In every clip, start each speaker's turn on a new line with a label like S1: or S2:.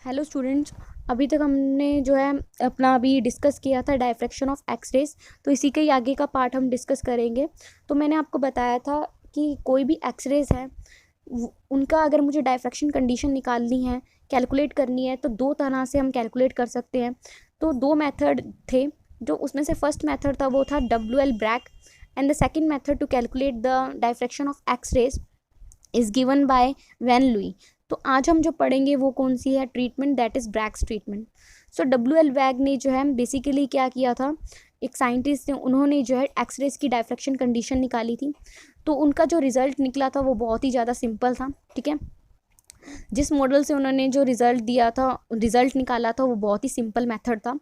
S1: Hello students. अभी तक हमने जो है अपना अभी डिस्कस किया था डायफ्रैक्शन ऑफ एक्स रेज, तो इसी के ही आगे का पार्ट हम डिस्कस करेंगे। तो मैंने आपको बताया था कि कोई भी एक्स रेज है उनका अगर मुझे डायफ्रैक्शन कंडीशन निकालनी है, कैलकुलेट करनी है, तो दो तरह से हम कैलकुलेट कर सकते हैं। तो दो मेथड थे, जो उसमें से फर्स्ट मेथड था वो था WL Bragg, and the second method to calculate the diffraction of X rays is given by von Laue. तो आज हम जो पढ़ेंगे वो कौन सी है treatment, that is Bragg's treatment. So WL Bragg ने जो है बेसिकली क्या किया था, एक साइंटिस्ट थे, उन्होंने जो है एक्सरेज की डायफ्रैक्शन कंडीशन निकाली थी। तो उनका जो रिजल्ट निकला था वो बहुत ही ज़्यादा सिंपल था। ठीक है, जिस मॉडल से उन्होंने जो रिजल्ट निकाला था वो बहुत ही सिंपल मेथड था।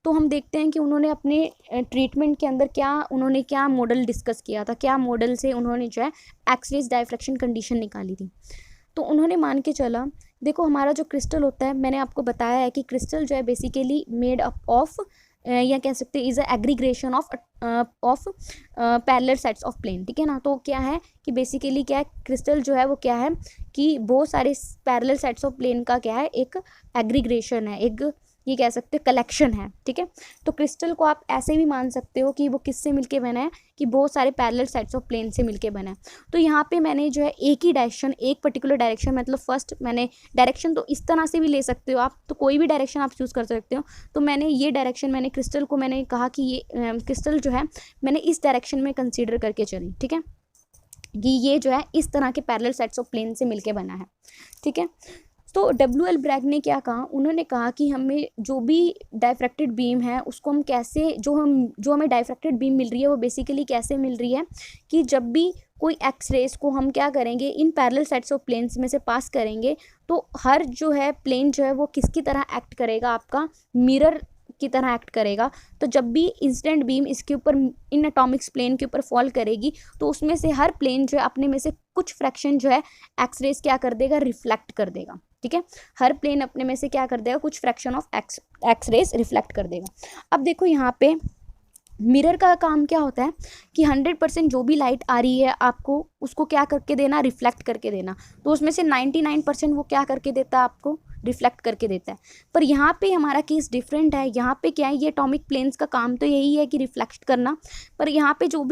S1: तो हम देखते हैं कि उन्होंने अपने ट्रीटमेंट के अंदर क्या मॉडल डिस्कस किया था, क्या मॉडल से उन्होंने जो है एक्सरेज डायफ्रैक्शन कंडीशन निकाली थी। तो उन्होंने मान के चला, देखो हमारा जो क्रिस्टल होता है, मैंने आपको बताया है कि क्रिस्टल जो है बेसिकली मेड अप ऑफ या कह सकते हैं is a aggregation of parallel sets of plane. ठीक है ना। तो क्या है कि बेसिकली क्या है, क्रिस्टल जो है वो क्या है कि बहुत सारे पैरेलल सेट्स ऑफ प्लेन का क्या है, एक एग्रीग्रेशन है, एक ये कह सकते हैं कलेक्शन है। ठीक है, तो क्रिस्टल को आप ऐसे भी मान सकते हो कि वो किससे मिलके बना है, कि बहुत सारे पैरेलल सेट्स ऑफ प्लेन से मिलके बना है। तो यहाँ पे मैंने जो है एक ही डायरेक्शन, एक पर्टिकुलर डायरेक्शन, मतलब फर्स्ट मैंने डायरेक्शन तो इस तरह से भी ले सकते हो आप, तो कोई भी डायरेक्शन आप चूज़ कर सकते हो। तो मैंने ये डायरेक्शन, मैंने क्रिस्टल को मैंने कहा कि ये क्रिस्टल जो है मैंने इस डायरेक्शन में कंसीडर करके चली। ठीक है, कि ये जो है इस तरह के पैरेलल सेट्स ऑफ प्लेन से मिलके बना है। ठीक है, तो WL ब्रैग ने क्या कहा, उन्होंने कहा कि हमें जो भी डायफ्रैक्टेड बीम है उसको हम कैसे, जो हमें डायफ्रैक्टेड बीम मिल रही है वो बेसिकली कैसे मिल रही है, कि जब भी कोई एक्स रेज को हम क्या करेंगे, इन पैरेलल सेट्स ऑफ प्लेन्स में से पास करेंगे, तो हर जो है प्लेन जो है वो किसकी तरह एक्ट करेगा, आपका मिरर की तरह एक्ट करेगा। तो जब भी इंसिडेंट बीम इसके ऊपर, इन एटॉमिक्स प्लेन के ऊपर फॉल करेगी, तो उसमें से हर प्लेन जो है अपने में से कुछ फ्रैक्शन जो है एक्स रेज क्या कर देगा, रिफ्लेक्ट कर देगा। ठीक है, हर प्लेन अपने में से क्या कर देगा, कुछ fraction of X rays reflect कर देगा। अब देखो यहाँ पे मिरर का काम क्या होता है कि 100% जो भी लाइट आ रही है आपको, उसको क्या करके देना, रिफ्लेक्ट करके देना। तो उसमें से 99% वो क्या करके देता है, आपको रिफ्लेक्ट करके देता है। पर यहाँ पे हमारा केस डिफरेंट है। यहाँ पे क्या है, ये एटॉमिक प्लेन्स का काम तो यही है कि रिफ्लेक्ट करना, पर यहाँ पे जो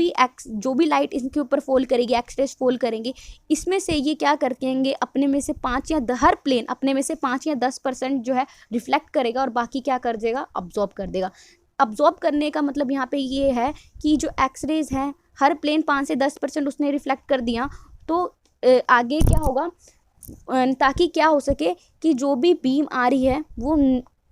S1: भी लाइट इनके ऊपर फॉल करेगी, एक्स रेज फॉल करेंगे, इसमें से ये क्या करेंगे, अपने में से 5 या हर प्लेन अपने में से 5 या 10% जो है रिफ्लेक्ट करेगा, और बाकी क्या कर देगा, अब्जॉर्ब कर देगा। अब्जॉर्ब करने का मतलब यहाँ पे ये है कि जो एक्स रेज है, हर प्लेन 5 से 10% उसने रिफ्लेक्ट कर दिया, तो आगे क्या होगा, ताकि क्या हो सके कि जो भी बीम आ रही है वो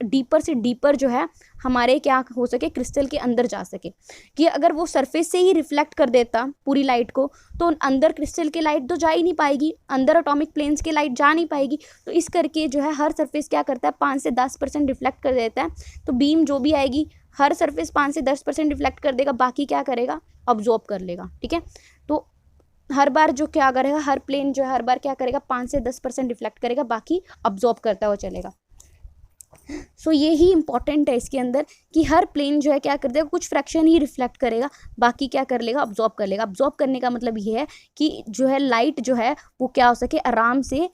S1: डीपर से डीपर जो है हमारे क्या हो सके, क्रिस्टल के अंदर जा सके। कि अगर वो सरफेस से ही रिफ्लेक्ट कर देता पूरी लाइट को, तो अंदर क्रिस्टल की लाइट तो जा ही नहीं पाएगी, अंदर एटॉमिक प्लेन्स की लाइट जा नहीं पाएगी। तो इस करके जो है हर सरफेस क्या करता है, 5 से 10% रिफ्लेक्ट कर देता है। तो बीम जो भी आएगी, हर सरफेस 5 से 10% रिफ्लेक्ट कर देगा, बाकी क्या करेगा, ऑब्जॉर्ब कर लेगा। ठीक है, तो हर बार जो क्या करेगा, हर प्लेन जो है हर बार क्या करेगा, 5 से 10% रिफ्लेक्ट करेगा, बाकी ऑब्जॉर्ब करता हुआ चलेगा। सो ये ही इंपॉर्टेंट है इसके अंदर, कि हर प्लेन जो है क्या कर देगा, कुछ फ्रैक्शन ही रिफ्लेक्ट करेगा, बाकी क्या कर लेगा, ऑब्जॉर्ब कर लेगा। ऑब्जॉर्ब करने का मतलब ये है कि जो है लाइट जो है वो क्या हो सके, आराम से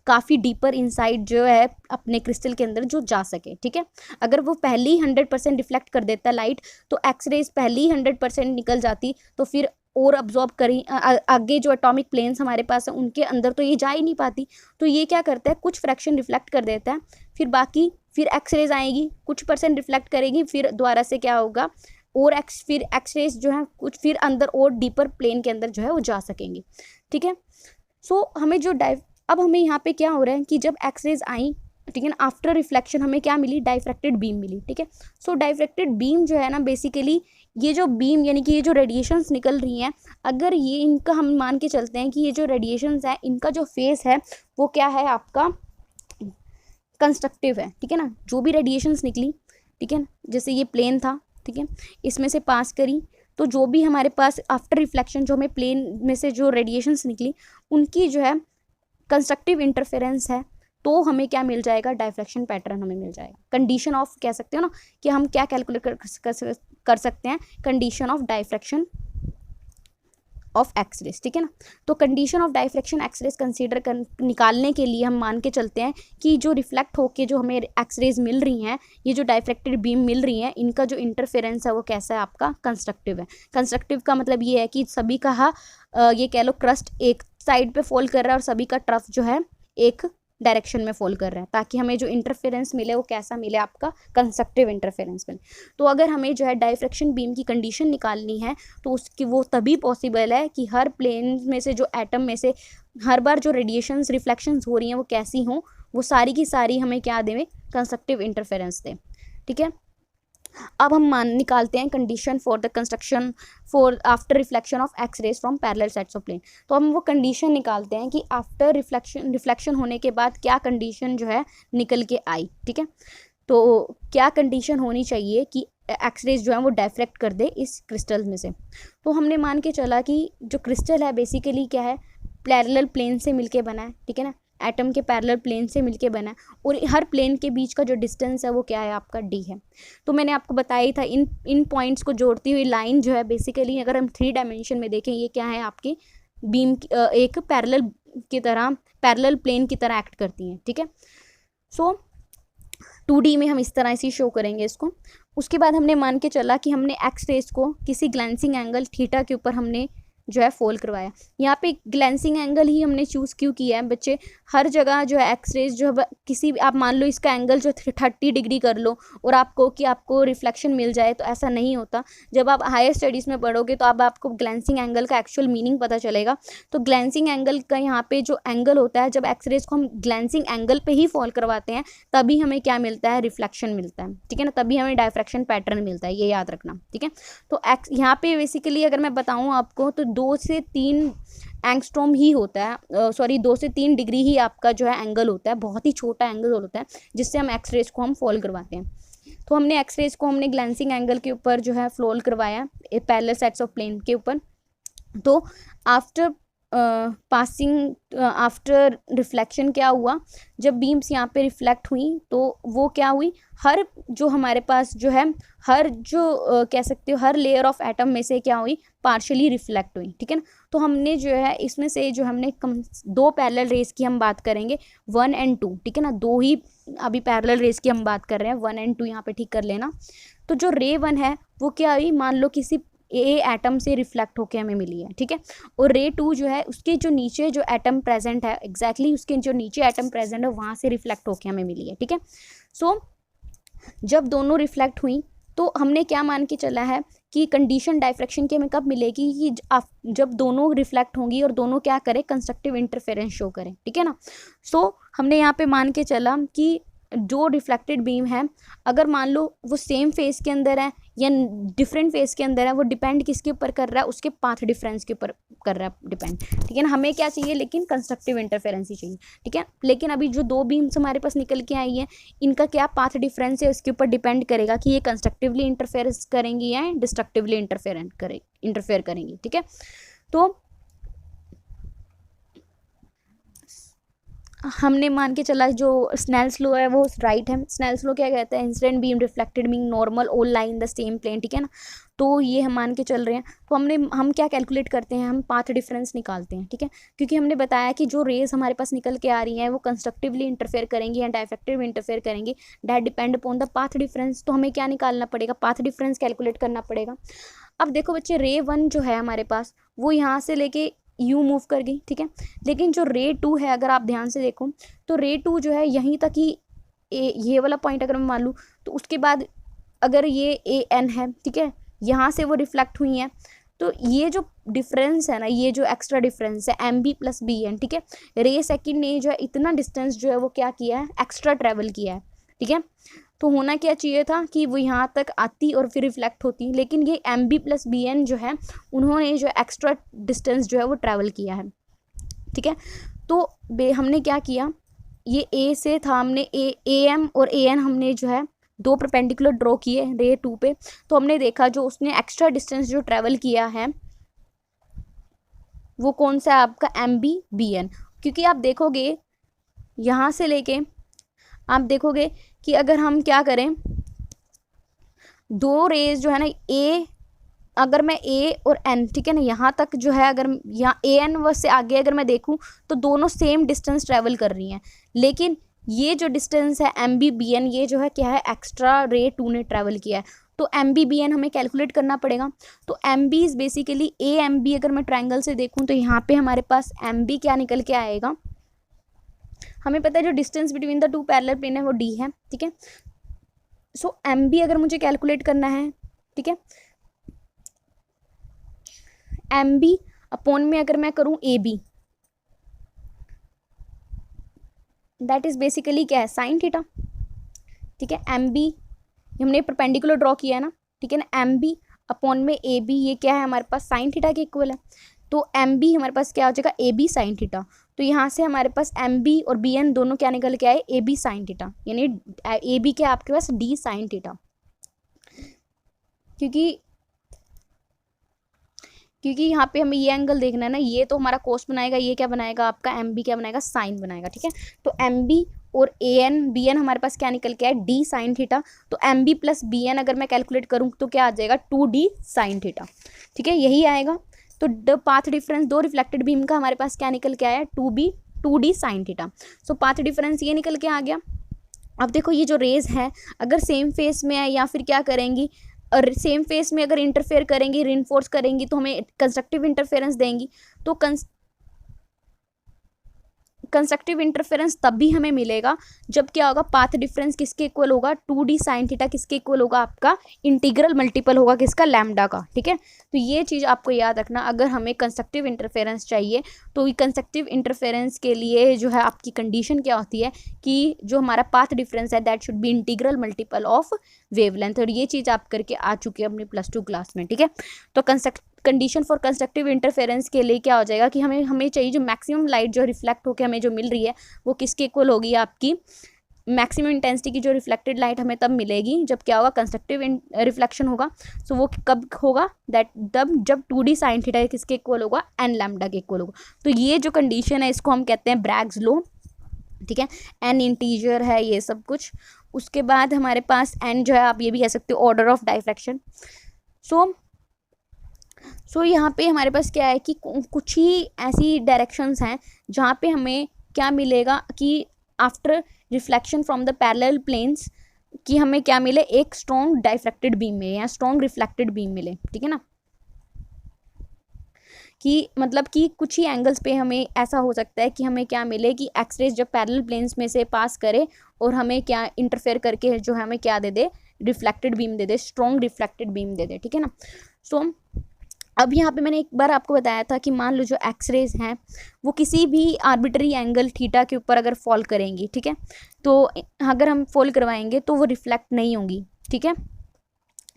S1: काफ़ी डीपर इनसाइड जो है अपने क्रिस्टल के अंदर जो जा सके। ठीक है, अगर वो पहले ही 100% रिफ्लेक्ट कर देता है लाइट, तो एक्स रेज पहले ही 100% निकल जाती, तो फिर और अब्जॉर्ब करी आगे जो एटॉमिक प्लेन्स हमारे पास है उनके अंदर तो ये जा ही नहीं पाती। तो ये क्या करता है, कुछ फ्रैक्शन रिफ्लेक्ट कर देता है, फिर बाकी फिर एक्स रेज आएगी, कुछ परसेंट रिफ्लेक्ट करेगी, फिर दोबारा से क्या होगा, और फिर एक्स रेज जो है कुछ फिर अंदर और डीपर प्लेन के अंदर जो है वो जा सकेंगे। ठीक है, सो हमें जो अब हमें यहाँ पे क्या हो रहा है कि जब एक्स रेज आई, ठीक है ना, आफ्टर रिफ्लेक्शन हमें क्या मिली, डाइफ्रैक्टेड बीम मिली। ठीक है, सो डाइफ्रैक्टेड बीम जो है ना, बेसिकली ये जो बीम यानी कि ये जो रेडिएशंस निकल रही हैं, अगर ये इनका हम मान के चलते हैं कि ये जो रेडिएशंस है इनका जो फेस है वो क्या है, आपका कंस्ट्रक्टिव है। ठीक है ना, जो भी रेडिएशंस निकली, ठीक है ना, जैसे ये प्लेन था, ठीक है, इसमें से पास करी, तो जो भी हमारे पास आफ्टर रिफ्लेक्शन जो हमें प्लेन में से जो रेडिएशंस निकली, उनकी जो है कंस्ट्रक्टिव इंटरफेरेंस है, तो हमें क्या मिल जाएगा, डायफ्रैक्शन पैटर्न हमें मिल जाएगा। कंडीशन ऑफ कह सकते हो ना, कि हम क्या कैलकुलेट कर सकते हैं, condition of diffraction of X rays, ठीक है ना। तो condition of diffraction X rays consider निकालने के लिए हम मान के चलते हैं कि जो रिफ्लेक्ट होके जो हमें एक्सरेज मिल रही हैं, ये जो डायफ्रैक्टेड बीम मिल रही हैं, इनका जो इंटरफेरेंस है वो कैसा है, आपका कंस्ट्रक्टिव है। कंस्ट्रक्टिव का मतलब ये है कि सभी का ये कह लो क्रस्ट एक साइड पे फॉल कर रहा है और सभी का ट्रफ जो है एक डायरेक्शन में फॉल कर रहा है, ताकि हमें जो इंटरफेरेंस मिले वो कैसा मिले, आपका कंस्ट्रक्टिव इंटरफेरेंस मिले। तो अगर हमें जो है डायफ्रैक्शन बीम की कंडीशन निकालनी है तो उसकी वो तभी पॉसिबल है कि हर प्लेन में से जो एटम में से हर बार जो रेडिएशंस रिफ्लेक्शंस हो रही हैं वो कैसी हों, वो सारी की सारी हमें क्या दें, कंस्ट्रक्टिव इंटरफेरेंस दें, ठीक है। अब हम मान निकालते हैं condition for the construction for after reflection of X rays from parallel sets of plane. तो हम वो कंडीशन निकालते हैं कि आफ्टर रिफ्लेक्शन होने के बाद क्या कंडीशन जो है निकल के आई, ठीक है। तो क्या कंडीशन होनी चाहिए कि एक्स रेज जो है वो डायफ्रैक्ट कर दे इस क्रिस्टल में से। तो हमने मान के चला कि जो क्रिस्टल है बेसिकली क्या है, पैरेलल प्लेन से मिलके बना है, ठीक है ना, एटम के पैरेलल प्लेन से मिलके बना है और हर प्लेन के बीच का जो डिस्टेंस है वो क्या है, आपका डी है। तो मैंने आपको बताया ही था इन पॉइंट्स को जोड़ती हुई लाइन जो है बेसिकली अगर हम 3 डायमेंशन में देखें, ये क्या है, आपकी बीम एक पैरेलल की तरह, पैरेलल प्लेन की तरह एक्ट करती हैं, ठीक है। सो 2D में हम इस तरह से शो करेंगे इसको। उसके बाद हमने मान के चला कि हमने एक्स रेज को किसी ग्लैंसिंग एंगल थीटा के ऊपर हमने जो है फॉल करवाया। यहाँ पे ग्लैंसिंग एंगल ही हमने चूज़ क्यों किया है बच्चे, हर जगह जो है एक्स रेज जो है किसी भी, आप मान लो इसका एंगल जो 30 डिग्री कर लो और आपको रिफ्लेक्शन मिल जाए, तो ऐसा नहीं होता। जब आप हायर स्टडीज़ में पढ़ोगे तो अब आपको ग्लैंसिंग एंगल का एक्चुअल मीनिंग पता चलेगा। तो ग्लैंसिंग एंगल का यहाँ पे जो एंगल होता है, जब एक्स रेज को हम ग्लैंसिंग एंगल पे ही फॉल करवाते हैं तभी हमें क्या मिलता है, रिफ्लेक्शन मिलता है, ठीक है ना, तभी हमें डायफ्रैक्शन पैटर्न मिलता है, ये याद रखना, ठीक है। तो यहाँ पे बेसिकली अगर मैं बताऊँ आपको तो 2 से 3 एंगस्ट्रॉम ही होता है, 2 से 3 डिग्री ही आपका जो है एंगल होता है, बहुत ही छोटा एंगल होता है जिससे हम एक्स रेज को हम फॉल करवाते हैं। तो हमने एक्स रेज को हमने ग्लैंसिंग एंगल के ऊपर जो है फॉल करवाया पैरेलल सेट्स ऑफ प्लेन के ऊपर। तो आफ्टर आफ्टर रिफ्लेक्शन क्या हुआ, जब बीम्स यहाँ पे रिफ्लेक्ट हुई तो वो क्या हुई, हर जो हमारे पास जो है हर जो कह सकते हो हर लेयर ऑफ एटम में से क्या हुई, पार्शियली रिफ्लेक्ट हुई, ठीक है ना। तो हमने जो है इसमें से जो हमने 2 पैरेलल रेज की हम बात करेंगे, 1 और 2, ठीक है ना, 2 ही अभी पैरेलल रेज की हम बात कर रहे हैं, 1 और 2 यहाँ पे ठीक कर लेना। तो जो रे 1 है वो क्या हुई, मान लो किसी ए एटम से रिफ्लेक्ट होके हमें मिली है, ठीक है। और रे 2 जो है उसके जो नीचे जो एटम प्रेजेंट है, एग्जैक्टली उसके जो नीचे एटम प्रेजेंट है वहाँ से रिफ्लेक्ट होके हमें मिली है, ठीक है। सो जब दोनों रिफ्लेक्ट हुई तो हमने क्या मान के चला है कि कंडीशन डायफ्रैक्शन की हमें कब मिलेगी, कि जब दोनों रिफ्लेक्ट होंगी और दोनों क्या करें, कंस्ट्रक्टिव इंटरफेरेंस शो करें, ठीक है ना। सो हमने यहाँ पे मान के चला कि जो रिफ्लेक्टेड बीम है अगर मान लो वो सेम फेस के अंदर है या डिफरेंट फेस के अंदर है, वो डिपेंड किसके ऊपर कर रहा है, उसके पाथ डिफरेंस के ऊपर कर रहा है डिपेंड, ठीक है ना। हमें क्या चाहिए, लेकिन कंस्ट्रक्टिव इंटरफेरेंस ही चाहिए, ठीक है। लेकिन अभी जो 2 बीम्स हमारे पास निकल के आई हैं, इनका क्या पाथ डिफरेंस है उसके ऊपर डिपेंड करेगा कि ये कंस्ट्रक्टिवली इंटरफेरेंस करेंगी या डिस्ट्रक्टिवली इंटरफेयर करेंगी, ठीक है। तो हमने मान के चला जो स्नेल्स लॉ है वो राइट है। स्नेल्स लॉ क्या कहता है, incident beam, reflected beam, normal, all lie in the same plane, ठीक है ना। तो ये हम मान के चल रहे हैं। तो हम क्या कैलकुलेट करते हैं, हम पाथ डिफरेंस निकालते हैं, ठीक है। क्योंकि हमने बताया कि जो रेज हमारे पास निकल के आ रही हैं वो कंस्ट्रक्टिवली इंटरफेयर करेंगी या डायफ्रैक्टिवली इंटरफेयर करेंगी, that depend upon the path difference. तो हमें क्या निकालना पड़ेगा, पाथ डिफरेंस कैलकुलेट करना पड़ेगा। अब देखो बच्चे, रे 1 जो है हमारे पास वो यहाँ से लेके यू मूव कर गई, ठीक है। लेकिन जो रे 2 है अगर आप ध्यान से देखो तो रे 2 जो है यहीं तक ही ये वाला पॉइंट अगर मैं मान लूँ तो उसके बाद अगर ये ए एन है, ठीक है, यहाँ से वो रिफ्लेक्ट हुई है, तो ये जो डिफरेंस है ना, ये जो एक्स्ट्रा डिफरेंस है M B plus B N, ठीक है, रे सेकेंड ने जो है इतना डिस्टेंस जो है वो क्या किया है, एक्स्ट्रा ट्रेवल किया है, ठीक है। तो होना क्या चाहिए था कि वो यहाँ तक आती और फिर रिफ्लेक्ट होती, लेकिन ये M B plus B N जो है उन्होंने जो एक्स्ट्रा डिस्टेंस जो है वो ट्रैवल किया है, ठीक है। तो हमने क्या किया, ये ए से था, हमने ए एम और ए एन हमने जो है 2 परपेंडिकुलर ड्रॉ किए रे 2 पे। तो हमने देखा जो उसने एक्स्ट्रा डिस्टेंस जो ट्रैवल किया है वो कौन सा है, आपका एम बी बी एन। क्योंकि आप देखोगे यहाँ से लेके आप देखोगे कि अगर हम क्या करें, 2 रेज जो है ना, ए अगर मैं ए और एन, ठीक है ना, यहाँ तक जो है, अगर यहाँ ए एन व से आगे अगर मैं देखूँ तो दोनों सेम डिस्टेंस ट्रेवल कर रही हैं, लेकिन ये जो डिस्टेंस है एम बी बी एन, ये जो है क्या है, एक्स्ट्रा रे 2 ने ट्रैवल किया है, तो एम बी बी एन हमें कैलकुलेट करना पड़ेगा। तो M B is basically A M B, अगर मैं ट्राइंगल से देखूँ तो यहाँ पे हमारे पास एम बी क्या निकल के आएगा, हमें पता है जो distance between the two parallel plane है वो डी है, ठीक है। सो एम बी अगर मुझे कैलकुलेट करना है, ठीक है, एम बी अपॉन में अगर मैं करूँ A B, that is basically क्या है, साइन थीटा, ठीक है। एम बी हमने परपेंडिकुलर ड्रॉ किया है ना, ठीक है ना, एम बी अपॉन में ए बी, ये क्या है हमारे पास, साइन थीटा के इक्वल है, तो एम बी हमारे पास क्या हो जाएगा, ए बी साइन थीटा। तो यहाँ से हमारे पास एम बी और बी एन दोनों क्या निकल के आए, ए बी साइन थीटा, यानी ए बी क्या आपके पास, डी साइन थीटा, क्योंकि यहाँ पे हमें ये एंगल देखना है ना, ये तो हमारा कोस बनाएगा, ये क्या बनाएगा आपका, एम बी क्या बनाएगा, साइन बनाएगा, ठीक है। तो एम बी और ए एन बी एन हमारे पास क्या निकल के आए, डी साइन थीटा। तो M B plus B N अगर मैं कैलकुलेट करूँ तो क्या आ जाएगा, 2D साइन थीटा, ठीक है, यही आएगा। तो द पाथ डिफरेंस दो रिफ्लेक्टेड बीम का हमारे पास क्या निकल के आया, 2D साइन थीटा। सो पाथ डिफरेंस ये निकल के आ गया। अब देखो ये जो रेज है अगर सेम फेस में है या फिर क्या करेंगी, और सेम फेस में अगर इंटरफेयर करेंगी, रिइंफोर्स करेंगी तो हमें कंस्ट्रक्टिव इंटरफेरेंस देंगी। तो कंस्ट्रक्टिव इंटरफेरेंस तब भी हमें मिलेगा जब क्या होगा, पाथ डिफरेंस किसके इक्वल होगा, 2D साइन थीटा किसके इक्वल होगा, आपका इंटीग्रल मल्टीपल होगा किसका, लैम्डा का, ठीक है। तो ये चीज़ आपको याद रखना, अगर हमें कंस्ट्रक्टिव इंटरफेरेंस चाहिए तो कंस्ट्रक्टिव इंटरफेरेंस के लिए जो है आपकी कंडीशन क्या होती है कि जो हमारा पाथ डिफरेंस है that should be integral multiple of wavelength, और ये चीज़ आप करके आ चुके हैं अपनी +2 क्लास में, ठीक है। तो कंडीशन फॉर कंस्ट्रक्टिव इंटरफेरेंस के लिए क्या हो जाएगा कि हमें चाहिए जो मैक्सिमम लाइट जो रिफ्लेक्ट होकर हमें जो मिल रही है वो किसके इक्वल होगी, आपकी मैक्सिमम इंटेंसिटी की जो रिफ्लेक्टेड लाइट हमें तब मिलेगी जब क्या होगा, कंस्ट्रक्टिव रिफ्लेक्शन होगा। सो वो कब होगा, दैट तब जब 2D साइन थीटा किसके इक्वल होगा, एन लैम्डा के इक्वल होगा। तो ये जो कंडीशन है इसको हम कहते हैं ब्रैग्स लॉ, ठीक है। एन इंटीजर है ये सब कुछ। उसके बाद हमारे पास एन जो है आप ये भी कह सकते हो ऑर्डर ऑफ डायफ्रैक्शन। सो यहाँ पे हमारे पास क्या है कि कुछ ही ऐसी डायरेक्शंस हैं जहाँ पे हमें क्या मिलेगा कि after reflection from the parallel planes कि हमें क्या मिले, एक स्ट्रॉन्ग डायफ्रैक्टेड बीम मिले या स्ट्रॉन्ग रिफ्लेक्टेड बीम मिले, ठीक है ना। कि मतलब कि कुछ ही एंगल्स पे हमें ऐसा हो सकता है कि हमें क्या मिले कि एक्सरेज जब पैरेलल प्लेन्स में से पास करे और हमें क्या इंटरफेयर करके जो हमें क्या दे दे, रिफ्लेक्टेड बीम दे दे, स्ट्रॉन्ग रिफ्लेक्टेड बीम दे दे, ठीक है ना। सो अब यहाँ पे मैंने एक बार आपको बताया था कि मान लो जो एक्सरेज हैं वो किसी भी आर्बिट्री एंगल थीटा के ऊपर अगर फॉल करेंगी, ठीक है, तो अगर हम फॉल करवाएंगे तो वो रिफ्लेक्ट नहीं होंगी, ठीक है।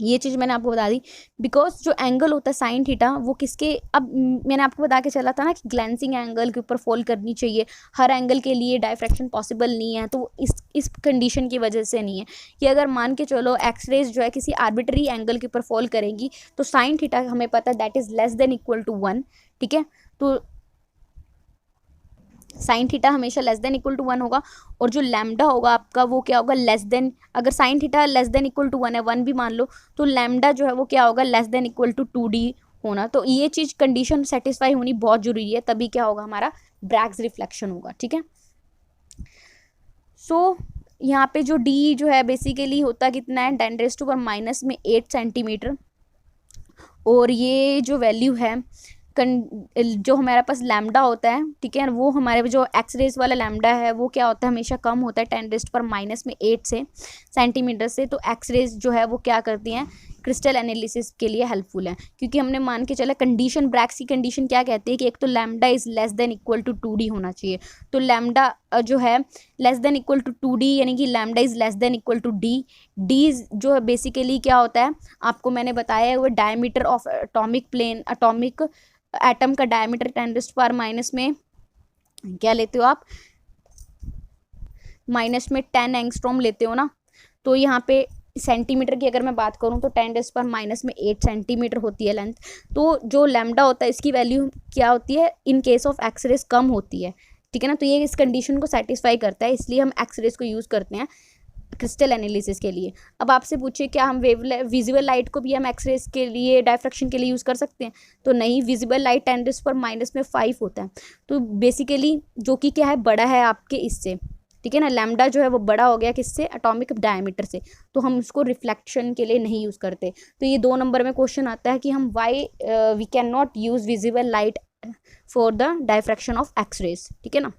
S1: ये चीज़ मैंने आपको बता दी बिकॉज जो एंगल होता है साइन थीटा वो किसके, अब मैंने आपको बता के चला था ना कि ग्लैंसिंग एंगल के ऊपर फॉल करनी चाहिए, हर एंगल के लिए डायफ्रैक्शन पॉसिबल नहीं है, तो इस कंडीशन की वजह से नहीं है कि अगर मान के चलो एक्सरेज जो है किसी आर्बिट्री एंगल के ऊपर फॉल करेंगी तो साइन थीटा हमें पता है that is less than equal to 1, ठीक है। तो साइन थीटा हमेशा लेस देन इक्वल टू 1 होगा, और जो लैम्डा होगा आपका वो क्या होगा, लेस देन, अगर sine theta less than equal to 1 है, 1 भी मान लो, तो लैम्डा जो है वो क्या होगा, less than equal to 2D होना। तो ये चीज़ कंडीशन सेटिस्फाई होनी बहुत जरूरी है, तभी क्या होगा, हमारा ब्रैग्स रिफ्लेक्शन होगा, ठीक है। सो यहाँ पे जो D जो है बेसिकली होता कितना है, 10⁻⁻8 सेंटीमीटर, और ये जो वैल्यू है जो हमारे पास लैम्डा होता है, ठीक है, वो हमारे जो एक्सरेज वाला लैम्डा है वो क्या होता है, हमेशा कम होता है 10⁻⁸ से सेंटीमीटर से। तो एक्सरेज जो है वो क्या करती हैं, क्रिस्टल एनालिसिस के लिए हेल्पफुल है, क्योंकि हमने मान के चला कंडीशन, ब्रैग्स की कंडीशन क्या कहती है कि एक तो lambda is less than equal to 2D होना चाहिए। तो लैम्डा जो है less than equal to 2D, यानी कि lambda is less than equal to D। D जो है बेसिकली क्या होता है, आपको मैंने बताया है वो diameter of atomic plane, atomic atom का डायमीटर 10⁻⁻ में क्या लेते हो आप, -10 एंगस्ट्रॉम लेते हो ना। तो यहाँ पे सेंटीमीटर की अगर मैं बात करूँ तो 10⁻⁸ सेंटीमीटर होती है लेंथ। तो जो लैम्डा होता है इसकी वैल्यू क्या होती है, इन केस ऑफ एक्सरेज कम होती है, ठीक है ना। तो ये इस कंडीशन को सेटिस्फाई करता है, इसलिए हम एक्सरेज को यूज़ करते हैं। क्रिस्टल एनालिसिस के लिए। अब आपसे पूछे क्या हम विजिबल लाइट को भी हम एक्सरेज के लिए डायफ्रैक्शन के लिए यूज़ कर सकते हैं, तो नहीं, विजिबल लाइट 10⁻⁻5 होता है। तो बेसिकली जो कि क्या है, बड़ा है आपके इससे, ठीक है ना, लैम्डा जो है वो बड़ा हो गया किससे, एटॉमिक डायमीटर से, तो हम उसको रिफ्लेक्शन के लिए नहीं यूज़ करते। तो ये 2 नंबर में क्वेश्चन आता है कि हम why we can not use visible light for the diffraction of X rays, ठीक है ना।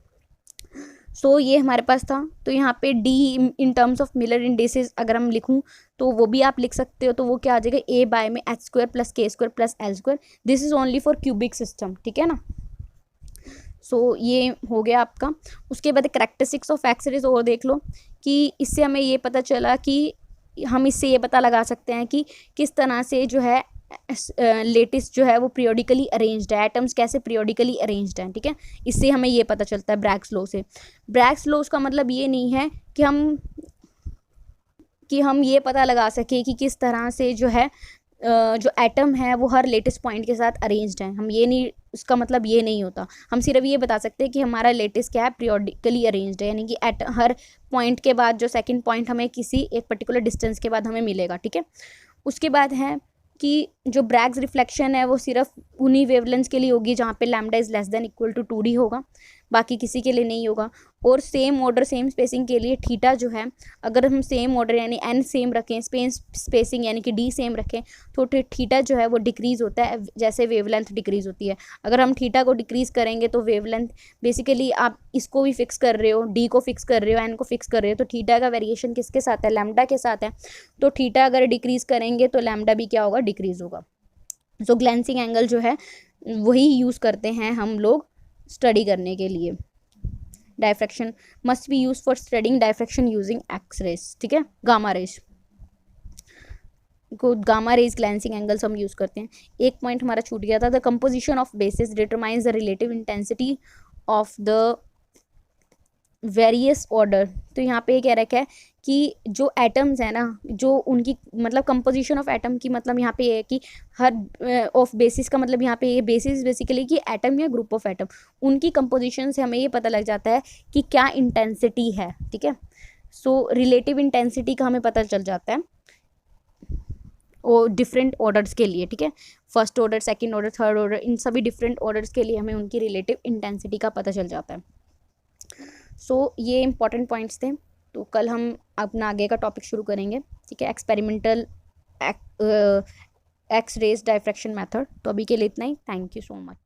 S1: सो ये हमारे पास था। तो यहाँ पे D in terms of Miller indices अगर हम लिखूँ तो वो भी आप लिख सकते हो, तो वो क्या आ जाएगा, ए बाय में h² + k² + l²। This is only for cubic system, ठीक है ना। सो ये हो गया आपका। उसके बाद करैक्टरिस्टिक्स ऑफ एक्सरेज और देख लो, कि इससे हमें ये पता चला कि हम इससे ये पता लगा सकते हैं कि किस तरह से जो है लेटिस जो है वो पीरियोडिकली अरेंज्ड है, एटम्स कैसे पीरियोडिकली अरेंज्ड हैं, ठीक है। इससे हमें ये पता चलता है ब्रैग्स लॉ से। ब्रैग्स लॉज का मतलब ये नहीं है कि हम ये पता लगा सके कि किस तरह से जो है जो एटम है वो हर लेटेस्ट पॉइंट के साथ अरेंज्ड है, हम ये नहीं, उसका मतलब ये नहीं होता। हम सिर्फ ये बता सकते हैं कि हमारा लेटेस्ट क्या है, पीरियोडिकली अरेंज्ड है, यानी कि एट हर पॉइंट के बाद जो सेकंड पॉइंट हमें किसी एक पर्टिकुलर डिस्टेंस के बाद हमें मिलेगा, ठीक है। उसके बाद है कि जो ब्रैग्स रिफ्लेक्शन है वो सिर्फ उन्हीं वेवलेंथ्स के लिए होगी जहाँ पे lambda is less than equal to 2d होगा, बाकी किसी के लिए नहीं होगा। और सेम ऑर्डर सेम स्पेसिंग के लिए थीटा जो है, अगर हम सेम ऑर्डर यानी n सेम रखें, स्पेसिंग यानी कि d सेम रखें, तो थीटा जो है वो डिक्रीज़ होता है जैसे वेवलेंथ डिक्रीज़ होती है। अगर हम थीटा को डिक्रीज़ करेंगे तो वेवलेंथ, बेसिकली आप इसको भी फिक्स कर रहे हो, d को फिक्स कर रहे हो, n को फिक्स कर रहे हो, तो थीटा का वेरिएशन किसके साथ है, लैम्डा के साथ है। तो थीटा अगर डिक्रीज़ करेंगे तो लैम्डा भी क्या होगा, डिक्रीज़ होगा। सो ग्लेंसिंग एंगल जो है वही यूज़ करते हैं हम लोग स्टडी करने के लिए। Diffraction must be use for studying diffraction using X rays, ठीक है, गामा रेज को, गामा रेज ग्लैंसिंग एंगल्स हम यूज़ करते हैं। एक पॉइंट हमारा छूट गया था, the composition of basis determines the relative intensity of the various order. तो यहाँ पे कह रखा है कि जो एटम्स है ना, जो उनकी मतलब कंपोजिशन ऑफ एटम की मतलब यहाँ पे ये है कि हर ऑफ बेसिस का मतलब यहाँ पे ये बेसिस बेसिकली कि एटम या ग्रुप ऑफ एटम, उनकी कंपोजिशन से हमें ये पता लग जाता है कि क्या इंटेंसिटी है, ठीक है। सो रिलेटिव इंटेंसिटी का हमें पता चल जाता है और डिफरेंट ऑर्डर्स के लिए, ठीक है, first order, second order, third order, इन सभी डिफरेंट ऑर्डर्स के लिए हमें उनकी रिलेटिव इंटेंसिटी का पता चल जाता है। सो ये इंपॉर्टेंट पॉइंट्स थे। तो कल हम अपना आगे का टॉपिक शुरू करेंगे, ठीक है, experimental x rays diffraction method. तो अभी के लिए इतना ही। Thank you so much.